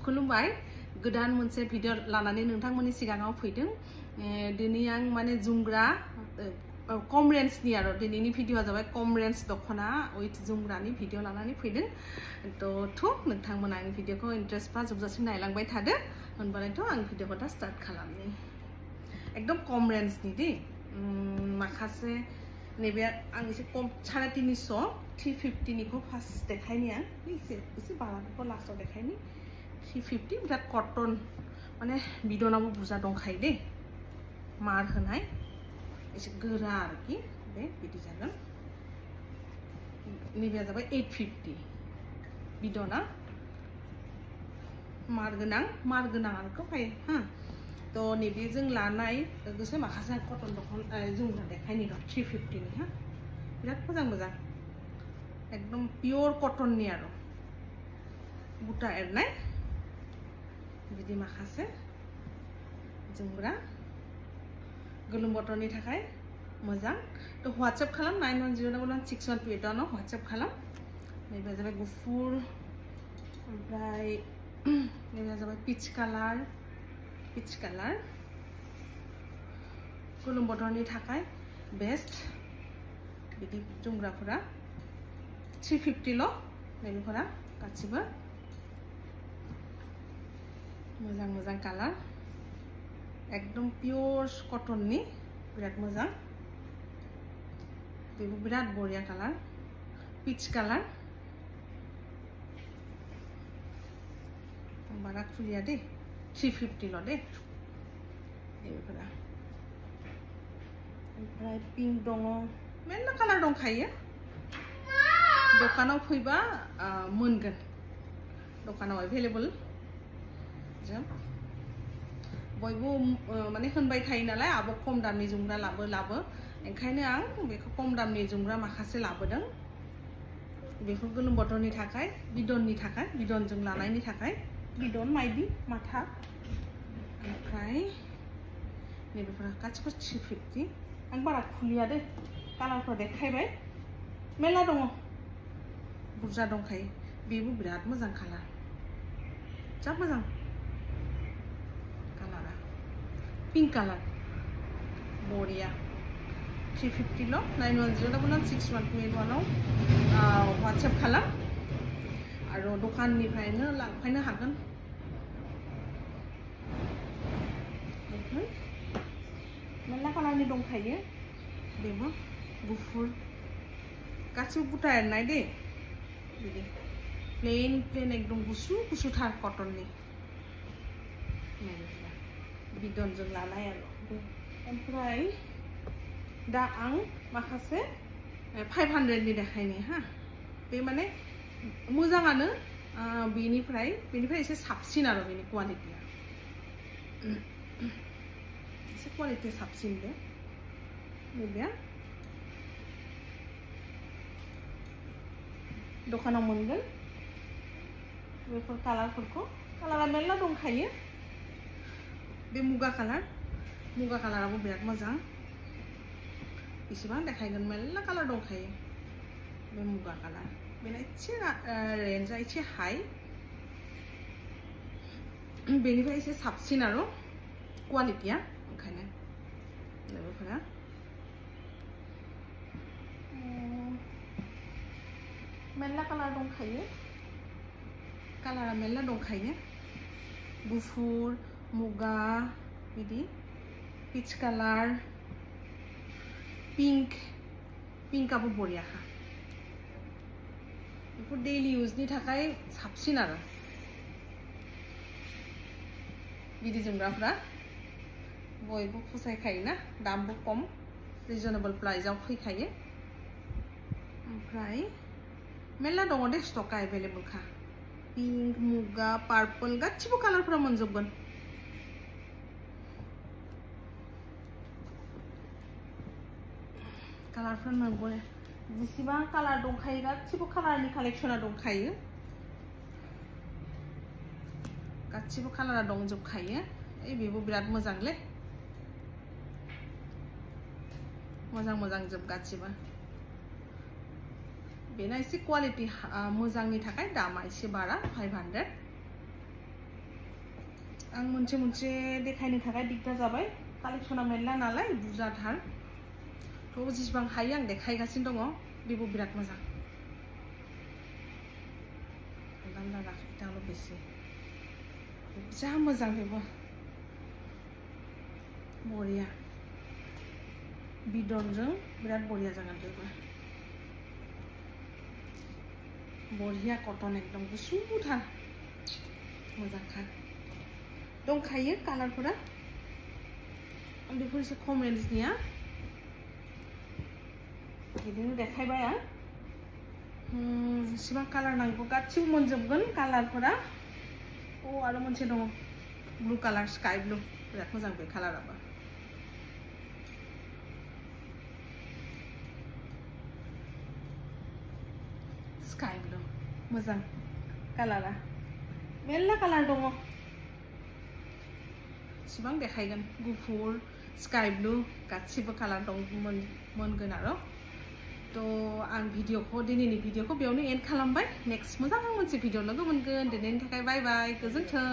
खुलुमबाय गोदान मोनसे भिडिअ लानानै नोंथांमोननि सिगाङाव फैदों दिनै आं माने जुमग्रा कम रेन्जनि आरो दिनैनि भिडिअआ जाबाय कम रेन्ज दखना उइथ जुमग्रानि भिडिअ लानानै फैदों थ' नोंथांमोना आंनि भिडिअखौ इन्ट्रेस्ट बा जोबजासिम नायलांबाय थादो होनबालायथ' आं भिडिअखौ दा स्टार्ट खालामनि एकदम कम रेन्जनि दे माखासे नैबे आं एसे कम 350 350 निखौ फार्स्ट देखायनि आं एसे बाराखौ लास्टआव देखायनि 350 बिराद कटन माने बिदनाबो बुरजा दंखायो दे मार होनाय एसे गोरा आरोखि बे बिदि जागोन नैबेया जाबाय 850 बिदना मार गोनां आरोखौ फाय हा तो नैबे जों लानाय लोगोसे माखासे कटन दखना जुमग्रा देखायनि र 350 नि हा बिराद मोजां एकदम पियर कटननि आरो बुटा एरनाय बिदि माखासे जुमग्रा गोलोम बोथोरनि थाखाय मोजां तो WhatsApp खालाम 91011618 आव WhatsApp खालाम नैबे जाबाय गुफुर ओमफ्राय नैबे जाबाय पिच कालार गोलोम बोथोरनि थाखाय बेस्ट बिदि जुमग्राफोरा 350 ल नैबेफोरा गासिबो मोजां कालार एकदम प्योर कटननि बिराद मोजां बेबो बिराद बरिया कालार पिच कालार बारा खुलिया दे 350 ल दे बेफोरा ओमफ्राय पिंक दङ मेरला कालार दंखायो दखानाव फैबा मोनगोन दखानाव अवेलेबल जों बयबो माने होनबाय थायो नालाय आब खम दामनि जुमग्रा लाबो ओंखायनो आं बेखौ खम दामनि जुमग्रा माखासे लाबोदों बेखौ गोलोम बोथोरनि थाखाय बिदनजों लानायनि थाखाय बिदन माइदि माथा ओमफ्राय नैबेफोरा गासिबो 350 आं बारा खुलिया दे कालारखौ देखायबाय मेरला दङ बुरजा दंखायो बेबो बिराद मोजां कालार जा मोजां कालारा पिंक कालार बरिया 350 ल 91011618 आव WhatsApp खालाम आरो दखाननिफ्रायनो लांफैनो हागोन मेरला कालारनि दंखायो बेबो गुफुर गासिबो बुटा एरनाय दे बिदि प्लेन एकदम गुसुथार कटननि बिदनजों लानाय आरो ओमफ्राय दा आं माखासे 500 नि देखायनि हा बे माने मोजाङानो बेनिफ्राय एसे साबसिन आरो बेनि क्वालिटिया एसे क्वालिटि साबसिन बे नैबेया दखानाव मोनगोन बेफोर कालारा मेरला दंखायो बे मुगा कालाराबो बिराद मोजां इसेबां देखायगोन मेरला कालार दंखायो बे मुगा कालार बेना एसे रेन्जआ एसे हाई बेनिफ्राय एसे साबसिन आरो क्वालिटिया ओंखायनो लोगोफोरा मेरला कालार दंखायो कालारा मेरला दंखायो गुफुर मुगा बिदि पिच कालार पिंकआबो बरियाखा बेफोर डेली इउजनि थाखाय साबसिन आरो बिदि जोमग्राफ्रा बयबो फसायखायोना दामबो खम रिजनेबल प्राइसआव फैखायो ओमफ्राय मेरला दङ दे स्टकआ एभेलेबल खा पिंक मुगा पार्पल गासिबो कालारफोरा मोनजोबगोन कालारफोरा मोनबो जेसेबां कालार दंखायो गासिबो कालारनि कालेक्शना दंखायो गासिबो कालारा दंजोबखायो बेबो बिराद मोजांलै मोजां जोब गासिबो बेना एसे क्वालिटी मोजांनि थाखाय दामा एसे बारा 500 आं मोनसे देखायनो थाखाय दिगदार जाबाय कालेक्शना मेरला नालाय बुरजाथार तो जेसेबां हायो आं देखायगासिनो दङ बेबो बिराद मोजां दामना राखिटाल' बेसे जा मोजां बेबो बरिया बिदनजों बिराद बरिया जागोन बेबो बरिया कटन एकदम गुसुथार मोजांखा दंखायो कालारफोरा बेफोर एसे खम रेन्जनिया बिदिनो देखायबाय आं जेसेबां कालार नांगौ गासिबो मोनजोबगोन कालारफोरा आरो मोनसे दङ ब्लू कालार स्काई ब्लू बिराद मोजां बे कालाराबो स्काई ब्लू मोजां कालारा मेरला कालार दङ सिबां देखायगोन गुफुर स्काई ब्लू गासिबो कालार दं मोनगोन आरो तो आं दिनैनि भिडिअखौ बेयावनो एन्ड खालामबाय नेक्स्ट मोजां मोनसे भिडिअ लोगो मोनगोन दिनैनि थाखाय बाय बाय गोजोन्थों